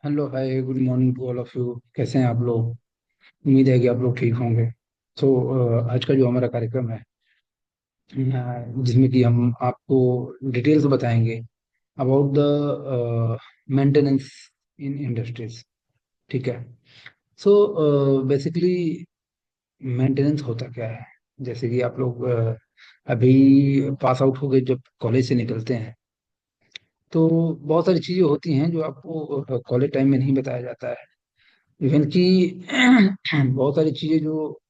Hello hi good morning to all of you. कैसे हैं आप लोग? उम्मीद है कि आप लोग ठीक होंगे। तो आज का जो हमारा कार्यक्रम है, जिसमें कि हम आपको डिटेल्स बताएंगे about the maintenance in industries. ठीक है। सो बेसिकली मेंटेनेंस होता क्या है? जैसे कि आप लोग अभी पास आउट हो गए, जब कॉलेज से निकलते हैं तो बहुत सारी चीजें होती हैं जो आपको कॉलेज टाइम में नहीं बताया जाता है। इवन कि बहुत सारी चीजें जो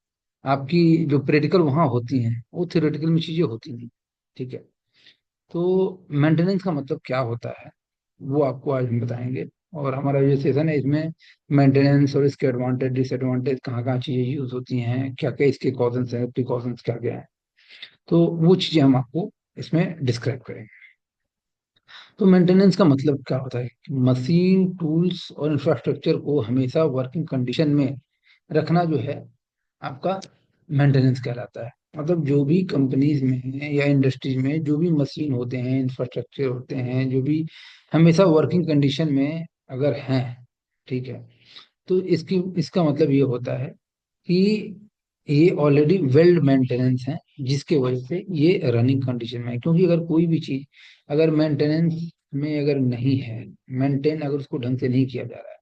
आपकी जो प्रैक्टिकल वहाँ होती हैं वो थियोरेटिकल में चीजें होती नहीं। ठीक है। तो मेंटेनेंस का मतलब क्या होता है वो आपको आज हम बताएंगे। और हमारा जो सेशन है इसमें मेंटेनेंस और इसके एडवांटेज डिसएडवांटेज, कहाँ कहाँ चीजें यूज होती हैं, क्या क्या इसके कॉजन्स हैं, प्रिकॉशंस क्या क्या है, तो वो चीजें हम आपको इसमें डिस्क्राइब करेंगे। तो मेंटेनेंस का मतलब क्या होता है? मशीन, टूल्स और इंफ्रास्ट्रक्चर को हमेशा वर्किंग कंडीशन में रखना जो है आपका मेंटेनेंस कहलाता है। मतलब जो भी कंपनीज में या इंडस्ट्रीज में जो भी मशीन होते हैं, इंफ्रास्ट्रक्चर होते हैं, जो भी हमेशा वर्किंग कंडीशन में अगर हैं, ठीक है, तो इसकी इसका मतलब ये होता है कि ये ऑलरेडी वेल मेंटेनेंस है, जिसके वजह से ये रनिंग कंडीशन में है। क्योंकि अगर कोई भी चीज अगर मेंटेनेंस में अगर नहीं है, मेंटेन अगर उसको ढंग से नहीं किया जा रहा है,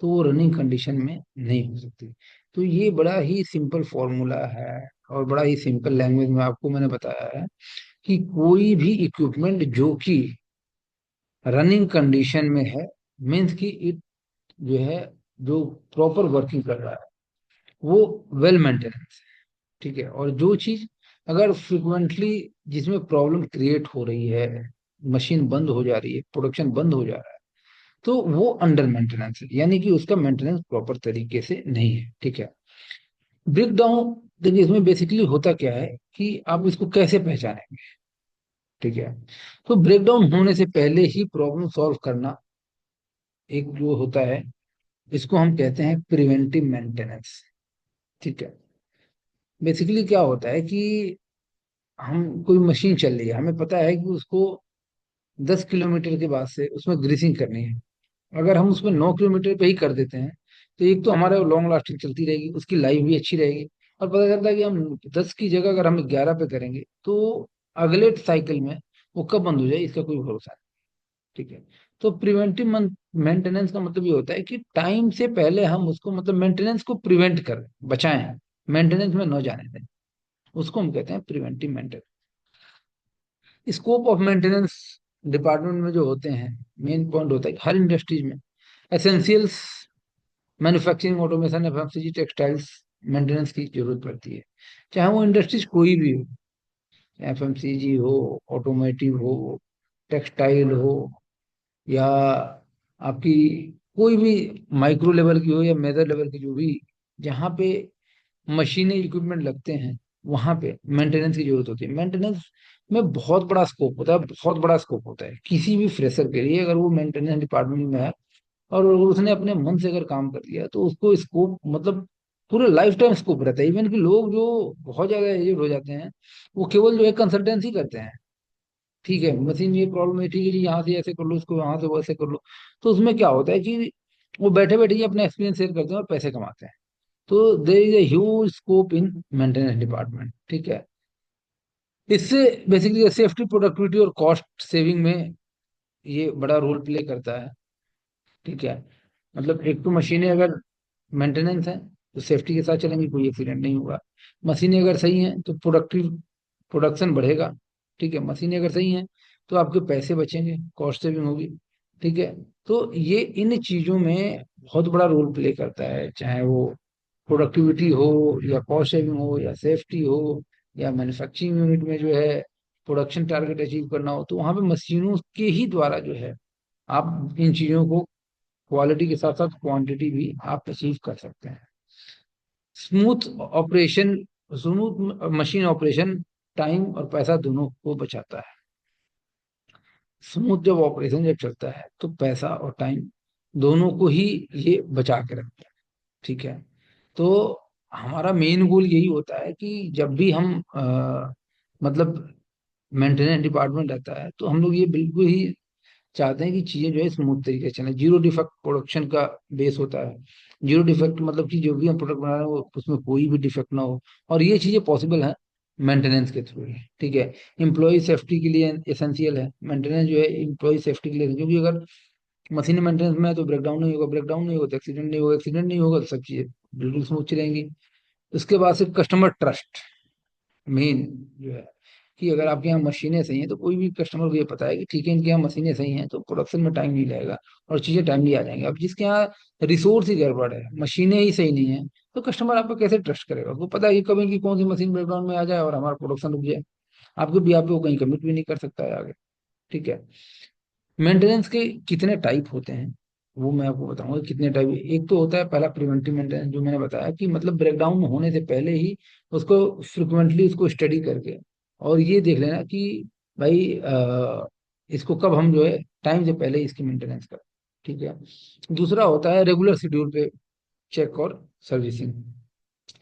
तो वो रनिंग कंडीशन में नहीं हो सकती। तो ये बड़ा ही सिंपल फॉर्मूला है और बड़ा ही सिंपल लैंग्वेज में आपको मैंने बताया है कि कोई भी इक्विपमेंट जो कि रनिंग कंडीशन में है, मीन्स कि इट जो है, जो प्रॉपर वर्किंग कर रहा है, वो वेल मेंटेनेंस है। ठीक है। और जो चीज अगर फ्रिक्वेंटली जिसमें प्रॉब्लम क्रिएट हो रही है, मशीन बंद हो जा रही है, प्रोडक्शन बंद हो जा रहा है, तो वो अंडर मेंटेनेंस है, यानी कि उसका मेंटेनेंस प्रॉपर तरीके से नहीं है। ठीक है। ब्रेक डाउन, देखिए इसमें बेसिकली होता क्या है कि आप इसको कैसे पहचानेंगे। ठीक है। तो ब्रेक डाउन होने से पहले ही प्रॉब्लम सॉल्व करना एक जो होता है, इसको हम कहते हैं प्रिवेंटिव मेंटेनेंस। ठीक है। बेसिकली क्या होता है कि हम कोई मशीन चल रही है, हमें पता है कि उसको 10 किलोमीटर के बाद से उसमें ग्रीसिंग करनी है। अगर हम उसमें 9 किलोमीटर पे ही कर देते हैं, तो एक तो हमारा लॉन्ग लास्टिंग चलती रहेगी, उसकी लाइफ भी अच्छी रहेगी। और पता चलता है कि हम 10 की जगह अगर हम 11 पे करेंगे तो अगले साइकिल में वो कब बंद हो जाए इसका कोई भरोसा नहीं। ठीक है। तो प्रिवेंटिव मेंटेनेंस का मतलब ये होता है कि टाइम से पहले हम उसको, मतलब मेंटेनेंस को प्रिवेंट करें, बचाएं, मेंटेनेंस में न जाने दें, उसको हम कहते हैं preventive maintenance. Scope of maintenance department में जो होते हैं, मेन पॉइंट होता है कि हर इंडस्ट्रीज में essentials, manufacturing, automation, FMCG, textiles, maintenance की जरूरत पड़ती है। चाहे वो इंडस्ट्रीज कोई भी हो, एफएमसीजी हो, ऑटोमोटिव हो, टेक्सटाइल हो, या आपकी कोई भी माइक्रो लेवल की हो या मेजर लेवल की, जो भी जहाँ पे मशीनें इक्विपमेंट लगते हैं, वहां पे मेंटेनेंस की जरूरत होती है। मेंटेनेंस में बहुत बड़ा स्कोप होता है, बहुत बड़ा स्कोप होता है किसी भी फ्रेशर के लिए, अगर वो मेंटेनेंस डिपार्टमेंट में है और अगर उसने अपने मन से अगर काम कर लिया तो उसको स्कोप, मतलब पूरे लाइफ टाइम स्कोप रहता है। इवन कि लोग जो बहुत ज्यादा एजेड हो जाते हैं, वो केवल जो है कंसल्टेंसी करते हैं। ठीक है, मशीन ये प्रॉब्लम है, ठीक है जी, यहाँ से ऐसे कर लो, उसको यहाँ से वैसे कर लो। तो उसमें क्या होता है कि वो बैठे बैठे ही अपना एक्सपीरियंस शेयर करते हैं और पैसे कमाते हैं। तो there is a huge scope in maintenance department. ठीक है। इससे बेसिकली सेफ्टी, प्रोडक्टिविटी और कॉस्ट सेविंग में ये बड़ा रोल प्ले करता है। ठीक है। मतलब एक तो मशीनें अगर मेंटेनेंस है तो सेफ्टी के साथ चलेंगी, कोई एक्सीडेंट नहीं होगा। मशीनें अगर सही हैं तो प्रोडक्शन बढ़ेगा। ठीक है। मशीनें अगर सही हैं तो आपके पैसे बचेंगे, कॉस्ट सेविंग होगी। ठीक है। तो ये इन चीजों में बहुत बड़ा रोल प्ले करता है, चाहे वो प्रोडक्टिविटी हो या कॉस्ट सेविंग हो या सेफ्टी हो या मैन्युफैक्चरिंग यूनिट में जो है प्रोडक्शन टारगेट अचीव करना हो, तो वहां पे मशीनों के ही द्वारा जो है आप इन चीजों को, क्वालिटी के साथ साथ क्वांटिटी भी आप अचीव कर सकते हैं। Smooth operation, smooth machine operation time और पैसा दोनों को बचाता है। स्मूथ जब ऑपरेशन जब चलता है तो पैसा और टाइम दोनों को ही ये बचा के रखता है। ठीक है। तो हमारा मेन गोल यही होता है कि जब भी हम मतलब मेंटेनेंस डिपार्टमेंट रहता है तो हम लोग ये बिल्कुल ही चाहते हैं कि चीजें जो है स्मूथ तरीके से चले। जीरो डिफेक्ट प्रोडक्शन का बेस होता है। जीरो डिफेक्ट मतलब कि जो भी हम प्रोडक्ट बना रहे हैं वो उसमें कोई भी डिफेक्ट ना हो, और ये चीजें पॉसिबल है मेंटेनेंस के थ्रू ही। ठीक है। एम्प्लॉय सेफ्टी के लिए एसेंशियल है मेंटेनेंस जो है, एम्प्लॉय सेफ्टी के लिए, क्योंकि अगर मशीन मेंटेनेंस में है तो ब्रेकडाउन नहीं होगा, ब्रेकडाउन नहीं होगा तो एक्सीडेंट नहीं होगा, एक्सीडेंट नहीं होगा तो सब चीजें बिल्कुल स्मूथ चलेंगी। उसके बाद से कस्टमर ट्रस्ट मेन जो है, कि अगर आपके यहाँ मशीनें सही हैं तो कोई भी कस्टमर को ये पता है कि ठीक है इनके यहाँ मशीनें सही हैं तो प्रोडक्शन में टाइम नहीं लगेगा और चीजें टाइमली आ जाएंगी। अब जिसके यहाँ रिसोर्स ही गड़बड़ है, मशीनें ही सही नहीं है, तो कस्टमर आपको कैसे ट्रस्ट करेगा? उसको पता है कि कभी की कौन सी मशीन ब्रेकडाउन में आ जाए और हमारा प्रोडक्शन रुक जाए, आपको भी आप वो कहीं कमिट भी नहीं कर सकता है आगे। ठीक है। मेंटेनेंस के कितने टाइप होते हैं वो मैं आपको बताऊंगा, कितने टाइप। एक तो होता है पहला प्रिवेंटिव मेंटेनेंस, जो मैंने बताया कि मतलब ब्रेकडाउन होने से पहले ही उसको फ्रिक्वेंटली उसको स्टडी करके और ये देख लेना कि भाई इसको कब हम जो है टाइम से पहले इसकी मेंटेनेंस करें। ठीक है। दूसरा होता है रेगुलर शेड्यूल पे चेक और सर्विसिंग।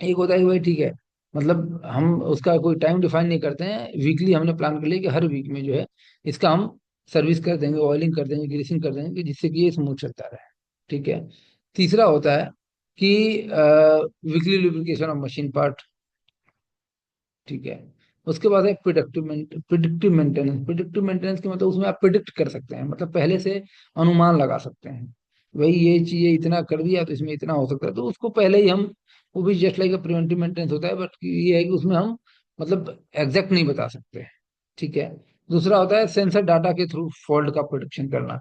एक होता है कि भाई ठीक है, मतलब हम उसका कोई टाइम डिफाइन नहीं करते हैं, वीकली हमने प्लान कर लिया कि हर वीक में जो है इसका हम सर्विस कर देंगे, ऑयलिंग कर देंगे, ग्रीसिंग कर देंगे, कि जिससे कि ये स्मूथ चलता रहे। ठीक है। तीसरा होता है कि weekly lubrication of machine part. ठीक है। उसके बाद है प्रिडिक्टिव मेंटेनेंस। प्रिडिक्टिव मेंटेनेंस के मतलब उसमें आप प्रिडिक्ट कर सकते हैं, मतलब पहले से अनुमान लगा सकते हैं, भाई ये चीज इतना कर दिया तो इसमें इतना हो सकता है, तो उसको पहले ही हम, वो भी जस्ट लाइक प्रिवेंटिव मेंटेनेंस होता है, बट ये है कि उसमें हम मतलब एग्जैक्ट नहीं बता सकते। ठीक है। दूसरा होता है सेंसर डाटा के थ्रू फॉल्ट का प्रोडिक्शन करना।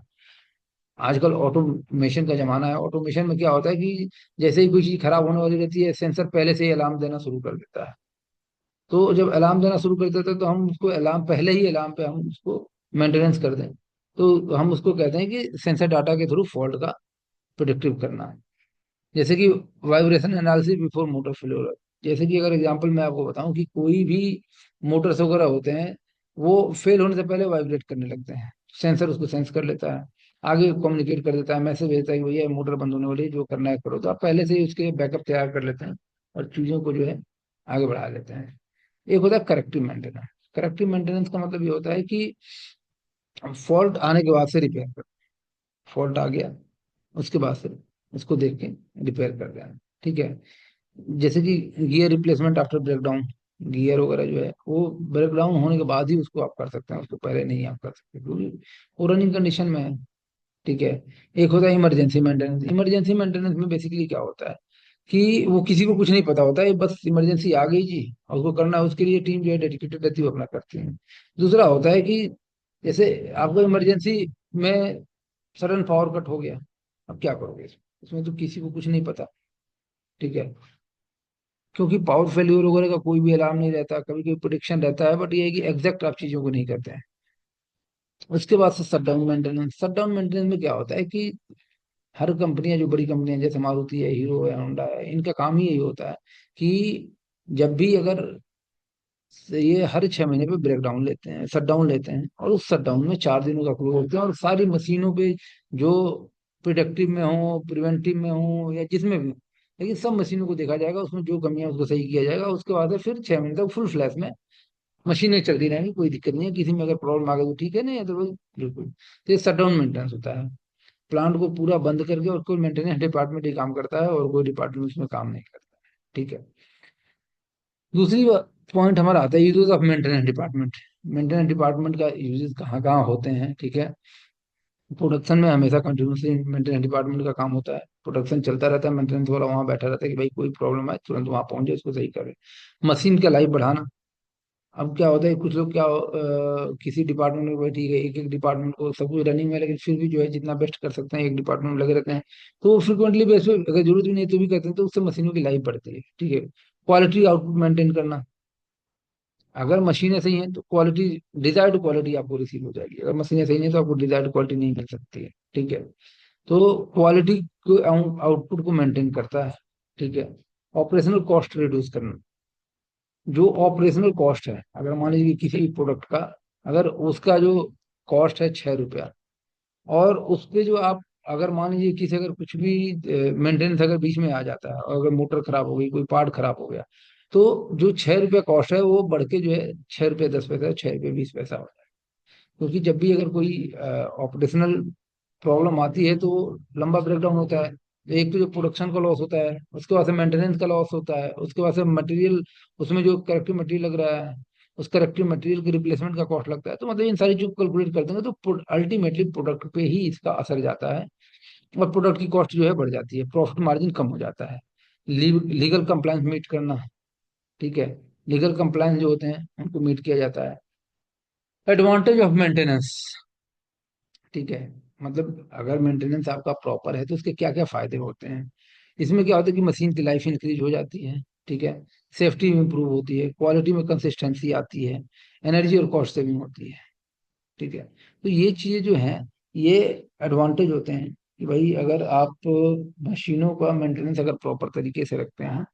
आजकल ऑटोमेशन का जमाना है, ऑटोमेशन में क्या होता है कि जैसे ही कोई चीज खराब होने वाली रहती है सेंसर पहले से ही अलार्म देना शुरू कर देता है। तो जब अलार्म देना शुरू कर देते हैं तो हम उसको अलार्म, पहले ही अलार्म पे हम उसको मेंटेनेंस कर दें, तो हम उसको कहते हैं कि सेंसर डाटा के थ्रू फॉल्ट का प्रिडिक्टिव करना है। जैसे कि vibration analysis before motor failure. जैसे कि अगर एग्जांपल मैं आपको बताऊं कि कोई भी मोटर्स वगैरह होते हैं वो फेल होने से पहले वाइब्रेट करने लगते हैं, सेंसर उसको सेंस कर लेता है, आगे कम्युनिकेट कर देता है, मैसेज भेजता है कि भैया मोटर बंद होने वाली है, जो करना है करो। तो आप पहले से ही उसके बैकअप तैयार कर लेते हैं और चीजों को जो है आगे बढ़ा लेते हैं। एक होता है करेक्टिव मेंटेनेंस। करेक्टिव मेंटेनेंस का मतलब ये होता है कि फॉल्ट आने के बाद से रिपेयर कर, फॉल्ट आ गया उसके बाद से उसको देख के रिपेयर कर देना। ठीक है। जैसे कि gear replacement after breakdown, gear वगैरह जो है वो ब्रेकडाउन होने के बाद ही उसको आप कर सकते हैं, उसको पहले नहीं आप कर सकते क्योंकि वो रनिंग कंडीशन में है। ठीक है। एक होता है इमरजेंसी मेंटेनेंस। इमरजेंसी मेंटेनेंस में बेसिकली क्या होता है कि वो किसी को कुछ नहीं पता होता है, बस इमरजेंसी आ गई जी और उसको करना है, उसके लिए टीम जो है डेडिकेटेड रहती है, वो अपना करती है। दूसरा होता है कि जैसे आपको इमरजेंसी में सडन पावर कट हो गया, अब क्या करोगे इसमें? इसमें तो किसी को कुछ नहीं पता। ठीक है। क्योंकि पावर फेल्यूर वगैरह का कोई भी अलार्म नहीं रहता, कभी कभी प्रोडिक्शन रहता है, बट ये है कि एग्जैक्ट आप चीजों को नहीं करते हैं। उसके बाद से शटडाउन मेंटेनेंस। शटडाउन मेंटेनेंस में क्या होता है कि हर कंपनियां, जो बड़ी कंपनियां जैसे मारुति है, हीरो है, होंडा है, इनका काम ही यही होता है कि जब भी अगर ये हर 6 महीने पे ब्रेक डाउन लेते हैं, शट डाउन लेते हैं, और उस शट डाउन में 4 दिनों का क्लोज होते हैं, और सारी मशीनों पे जो प्रोडक्टिव में हो, प्रिवेंटिव में हो, या जिसमें भी हो, लेकिन सब मशीनों को देखा जाएगा, उसमें जो कमियां हैं उसको सही किया जाएगा। उसके बाद है फिर 6 महीने तक फुल फ्लैश में मशीनें चलती रहेंगी, कोई दिक्कत नहीं है। किसी में अगर प्रॉब्लम आ गई तो ठीक है, नहीं अदरवाइज बिल्कुल। तो ये शट डाउन मेंटेनेंस होता है। प्लांट को पूरा बंद करके, और कोई मेंटेनेंस डिपार्टमेंट ही काम करता है और कोई डिपार्टमेंट उसमें काम नहीं करता है। ठीक है। दूसरी पॉइंट हमारा आता है uses of maintenance department. Maintenance department का यूजेस कहाँ कहाँ होते हैं? ठीक है। प्रोडक्शन में हमेशा कंटिन्यूसली मेंटेनेंस डिपार्टमेंट का काम होता है, प्रोडक्शन चलता रहता है, मेंटेनेंस वाला वहाँ बैठा रहता है कि भाई कोई प्रॉब्लम है तुरंत वहाँ पहुंच जाए, इसको सही करे। मशीन का लाइफ बढ़ाना। अब क्या होता है, कुछ लोग क्या किसी डिपार्टमेंट में भाई ठीक है, एक एक डिपार्टमेंट को सब कुछ रनिंग में है, लेकिन फिर भी जो है जितना बेस्ट कर सकते हैं एक डिपार्टमेंट में लगे रहते हैं, तो वो फ्रिक्वेंटली बेस पे अगर जरूरत भी नहीं है तो भी करते हैं, तो उससे मशीनों की लाइफ बढ़ती है। ठीक है। क्वालिटी आउटपुट मेंटेन करना। अगर मशीनें सही हैं तो क्वालिटी, डिजायर्ड क्वालिटी आपको रिसीव हो जाएगी, अगर मशीनें सही नहीं है तो आपको डिजायर्ड क्वालिटी नहीं मिल सकती है। ठीक है। तो क्वालिटी को, आउटपुट को मेंटेन करता है। ठीक है। ऑपरेशनल कॉस्ट रिड्यूस करना। जो ऑपरेशनल कॉस्ट है, अगर मान लीजिए किसी भी प्रोडक्ट का, अगर उसका जो कॉस्ट है 6 रुपया, और उस पे जो आप, अगर मान लीजिए किसी, अगर कुछ भी मेंटेनेंस अगर बीच में आ जाता है, और अगर मोटर खराब हो गई, कोई पार्ट खराब हो गया, तो जो 6 रुपया कॉस्ट है वो बढ़ के जो है 6 रुपये 10 पैसा, 6 रुपये 20 पैसा हो जाए। क्योंकि जब भी अगर कोई ऑपरेशनल प्रॉब्लम आती है तो लंबा ब्रेकडाउन होता है। तो एक तो जो प्रोडक्शन का लॉस होता है, उसके बाद से मेंटेनेंस का लॉस होता है, उसके बाद से मटेरियल, उसमें जो करेक्टिव मटेरियल लग रहा है, उस करेक्टिव मटेरियल के रिप्लेसमेंट का कॉस्ट लगता है। तो मतलब इन सारी चीज को कैलकुलेट कर देंगे तो अल्टीमेटली प्रोडक्ट पे ही इसका असर जाता है, और प्रोडक्ट की कॉस्ट जो है बढ़ जाती है, प्रॉफिट मार्जिन कम हो जाता है। लीगल कंप्लायंस मीट करना, ठीक है, लीगल कंप्लायंस जो होते हैं उनको मीट किया जाता है। एडवांटेज ऑफ मेंटेनेंस, ठीक है, मतलब अगर मेंटेनेंस आपका प्रॉपर है तो उसके क्या क्या फायदे होते हैं। इसमें क्या होता है कि मशीन की लाइफ इंक्रीज हो जाती है, ठीक है, सेफ्टी इंप्रूव होती है, क्वालिटी में कंसिस्टेंसी आती है, एनर्जी और कॉस्ट सेविंग होती है, ठीक है। तो ये चीजें जो हैं, ये एडवांटेज होते हैं कि भाई अगर आप मशीनों का मेंटेनेंस अगर प्रॉपर तरीके से रखते हैं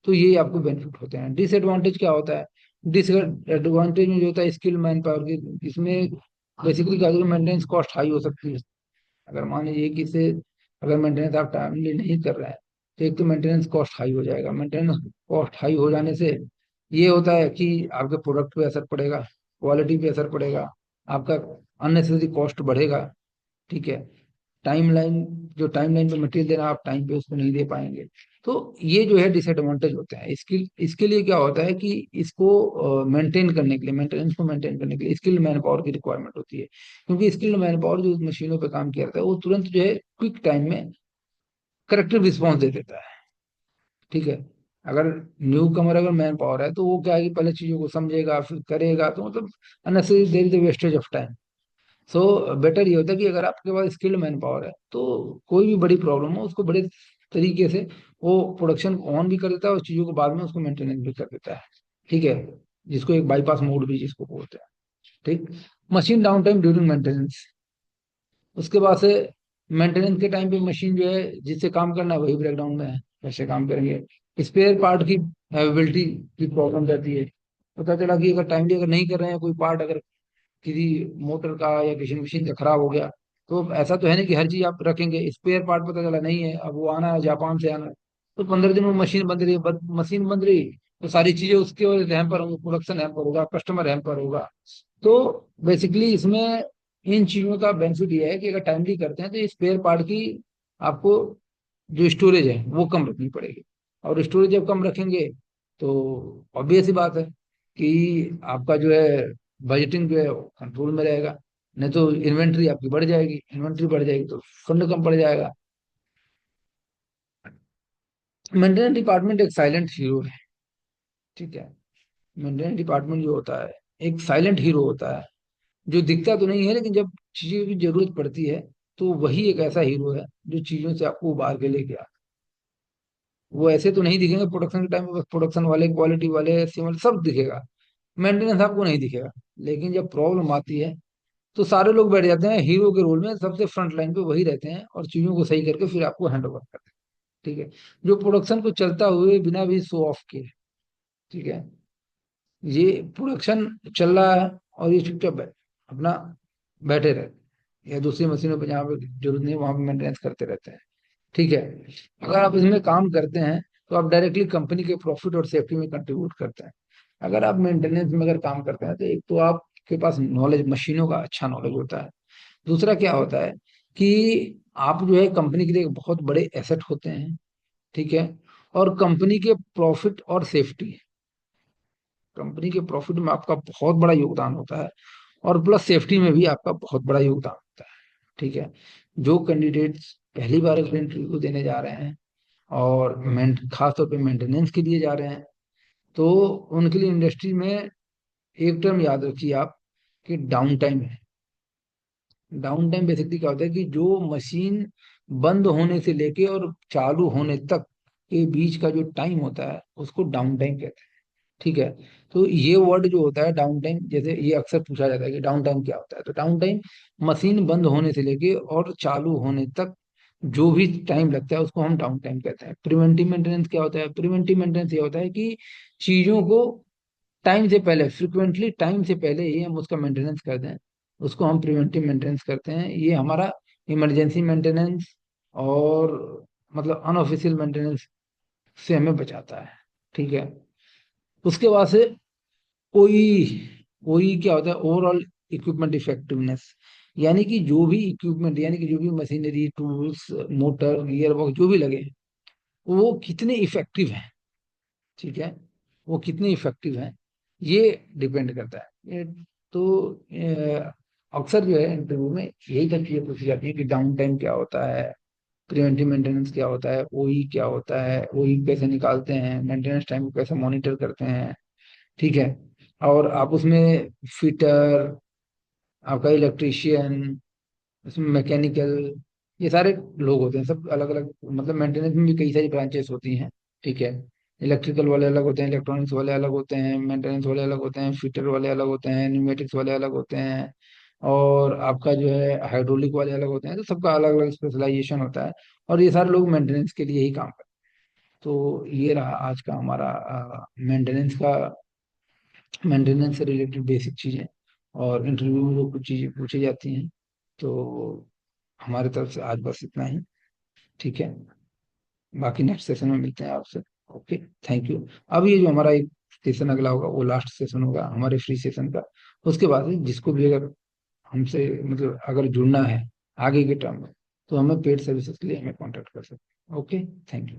तो ये आपको बेनिफिट होते हैं। डिसएडवांटेज क्या होता है? डिसएडवांटेज में जो होता है स्किल मैन पावर की, इसमें बेसिकली क्या होता है, मेंटेनेंस कॉस्ट हाई हो सकती है। अगर मान लीजिए कि इसे अगर मेंटेनेंस आप टाइमली नहीं कर रहे हैं तो एक तो मेंटेनेंस कॉस्ट हाई हो जाएगा। मेंटेनेंस कॉस्ट हाई हो जाने से ये होता है कि आपके प्रोडक्ट पे असर पड़ेगा, क्वालिटी पे असर पड़ेगा, आपका अननेसेसरी कॉस्ट बढ़ेगा, ठीक है। टाइमलाइन, जो टाइमलाइन पे मटेरियल देना आप टाइम पे उसको नहीं दे पाएंगे। तो ये जो है डिसएडवांटेज होते हैं। इसके लिए क्या होता है कि इसको मेंटेन करने के लिए, मेंटेनेंस को मेंटेन करने के लिए स्किल्ड मैन पावर की रिक्वायरमेंट होती है। क्योंकि स्किल्ड मैन पावर जो मशीनों पे काम किया जाता है वो तुरंत जो है क्विक टाइम में करेक्टिव रिस्पॉन्स दे देता है, ठीक है। अगर न्यू कमर अगर मैन पावर है तो वो क्या है कि पहले चीजों को समझेगा फिर करेगा, तो मतलब unnecessary there is wastage of time. So better ये होता है कि अगर आपके पास स्किल्ड मैन पावर है तो कोई भी बड़ी प्रॉब्लम हो उसको बड़े तरीके से वो प्रोडक्शन ऑन भी कर देता है और चीजों को बाद में उसको मेंटेनेंस भी कर देता है, ठीक है, जिसको एक बाईपास मोड भी जिसको बोलते हैं, ठीक। Machine down time during maintenance, उसके बाद से मेंटेनेंस के टाइम पे मशीन जो है जिससे काम करना है वही ब्रेकडाउन में है, कैसे काम करेंगे। स्पेयर पार्ट की अवेलेबिलिटी की प्रॉब्लम रहती है। पता चला कि अगर टाइमली अगर नहीं कर रहे हैं, कोई पार्ट अगर किसी मोटर का या किसी मशीन का खराब हो गया, तो ऐसा तो है नहीं कि हर चीज आप रखेंगे, स्पेयर पार्ट पता चला नहीं है, अब वो आना है जापान से आना है, तो 15 दिन में मशीन बंद रही, मशीन बंद रही तो सारी चीजें उसके वजह से हैम्पर होंगी, प्रोडक्शन हैम्पर होगा, कस्टमर हैम्पर होगा। तो बेसिकली इसमें इन चीजों का बेनिफिट ये है कि अगर टाइमली करते हैं तो स्पेयर पार्ट की आपको जो स्टोरेज है वो कम रखनी पड़ेगी। और स्टोरेज जब कम रखेंगे तो ऑब्वियस सी बात है कि आपका जो है बजटिंग जो है कंट्रोल में रहेगा। नहीं तो इन्वेंट्री आपकी बढ़ जाएगी, इन्वेंट्री बढ़ जाएगी तो फंड कम पड़ जाएगा। मेंटेनेंस डिपार्टमेंट एक साइलेंट हीरो है, ठीक है। मेंटेनेंस डिपार्टमेंट जो होता है एक साइलेंट हीरो होता है, जो दिखता तो नहीं है लेकिन जब चीजों की जरूरत पड़ती है तो वही एक ऐसा हीरो है जो चीजों से आपको उबार के लेके आता है। वो ऐसे तो नहीं दिखेंगे प्रोडक्शन के टाइम पे, बस प्रोडक्शन वाले, क्वालिटी वाले, सिमल सब दिखेगा, मेंटेनेंस आपको नहीं दिखेगा। लेकिन जब प्रॉब्लम आती है तो सारे लोग बैठ जाते हैं हीरो के रोल में, सबसे फ्रंट लाइन पे वही रहते हैं और चीजों को सही करके फिर आपको हैंड ओवर करते हैं, ठीक है। जो प्रोडक्शन को चलता हुए बिना भी शो ऑफ किए, ठीक है, ये प्रोडक्शन चल रहा है और ये चुपचाप अपना बैठे रहते हैं या दूसरी मशीनों पे जहाँ पे जरूरत नहीं वहां पे मेंटेनेंस करते रहते हैं, ठीक है। अगर आप इसमें काम करते हैं तो आप डायरेक्टली कंपनी के प्रॉफिट और सेफ्टी में कंट्रीब्यूट करते हैं। अगर आप मेंटेनेंस में अगर काम करते हैं तो एक तो आपके पास नॉलेज, मशीनों का अच्छा नॉलेज होता है। दूसरा क्या होता है कि आप जो है कंपनी के लिए एक बहुत बड़े एसेट होते हैं, ठीक है। और कंपनी के प्रॉफिट और सेफ्टी, कंपनी के प्रॉफिट में आपका बहुत बड़ा योगदान होता है और प्लस सेफ्टी में भी आपका बहुत बड़ा योगदान होता है, ठीक है। जो कैंडिडेट्स पहली बार अगर इंटरव्यू देने जा रहे हैं और खास तौर पे मेंटेनेंस के लिए जा रहे हैं तो उनके लिए इंडस्ट्री में एक टर्म याद रखिए आप कि डाउन टाइम है। डाउन टाइम बेसिकली क्या होता है कि जो मशीन बंद होने से लेके और चालू होने तक के बीच का जो टाइम होता है उसको डाउन टाइम कहते हैं, ठीक है। तो ये वर्ड जो होता है डाउन टाइम, जैसे ये अक्सर पूछा जाता है कि डाउन टाइम क्या होता है, तो डाउन टाइम मशीन बंद होने से लेके और चालू होने तक जो भी टाइम लगता है उसको हम डाउन टाइम कहते हैं। प्रिवेंटिव मेंटेनेंस क्या होता है? प्रिवेंटिव मेंटेनेंस ये होता है कि चीजों को टाइम से पहले, फ्रिक्वेंटली टाइम से पहले ही हम उसका मेंटेनेंस कर दें, उसको हम प्रिवेंटिव मेंटेनेंस करते हैं। ये हमारा इमरजेंसी मेंटेनेंस और मतलब अनऑफिशियल मेंटेनेंस से हमें बचाता है, ठीक है। उसके बाद से कोई कोई क्या होता है, ओवरऑल इक्विपमेंट इफेक्टिवनेस, यानी कि जो भी इक्विपमेंट, यानी कि जो भी machinery, tools, motor, gear box जो भी लगे हैं, वो कितने इफेक्टिव हैं। ठीक है, वो कितने इफेक्टिव हैं, ये डिपेंड करता है। तो अक्सर जो है इंटरव्यू में यही सब चीजें पूछी जाती है कि डाउन टाइम क्या होता है, प्रिवेंटिव मेंटेनेंस क्या होता है, ओई क्या होता है, ओई कैसे निकालते हैं, मेंटेनेंस टाइम को कैसे मॉनिटर करते हैं। ठीक है, और आप उसमें फिटर, आपका इलेक्ट्रिशियन, उसमें मैकेनिकल, ये सारे लोग होते हैं, सब अलग अलग, मतलब मेंटेनेंस में भी कई सारी ब्रांचेस होती हैं। ठीक है, इलेक्ट्रिकल वाले अलग होते हैं, इलेक्ट्रॉनिक्स वाले अलग होते हैं, मेंटेनेंस वाले अलग होते हैं, फिटर वाले अलग होते हैं, न्यूमेटिक्स वाले अलग होते हैं, और आपका जो है हाइड्रोलिक वाले अलग होते हैं। तो सबका अलग अलग स्पेशलाइजेशन होता है, और ये सारे लोग मेंटेनेंस के लिए ही काम करते हैं। तो ये रहा आज का हमारा मेंटेनेंस का, मेंटेनेंस से रिलेटेड बेसिक चीजें, और इंटरव्यू में जो कुछ चीजें पूछी जाती हैं। तो हमारी तरफ से आज बस इतना ही। ठीक है, बाकी नेक्स्ट सेशन में मिलते हैं आपसे। Okay, thank you. अब ये जो हमारा एक सेशन अगला होगा, वो लास्ट सेशन होगा हमारे फ्री सेशन का। उसके बाद जिसको भी अगर हमसे, मतलब अगर जुड़ना है आगे के टर्म में, तो हमें पेड सर्विसेज के लिए हमें कॉन्टेक्ट कर सकते हैं। Okay, thank you.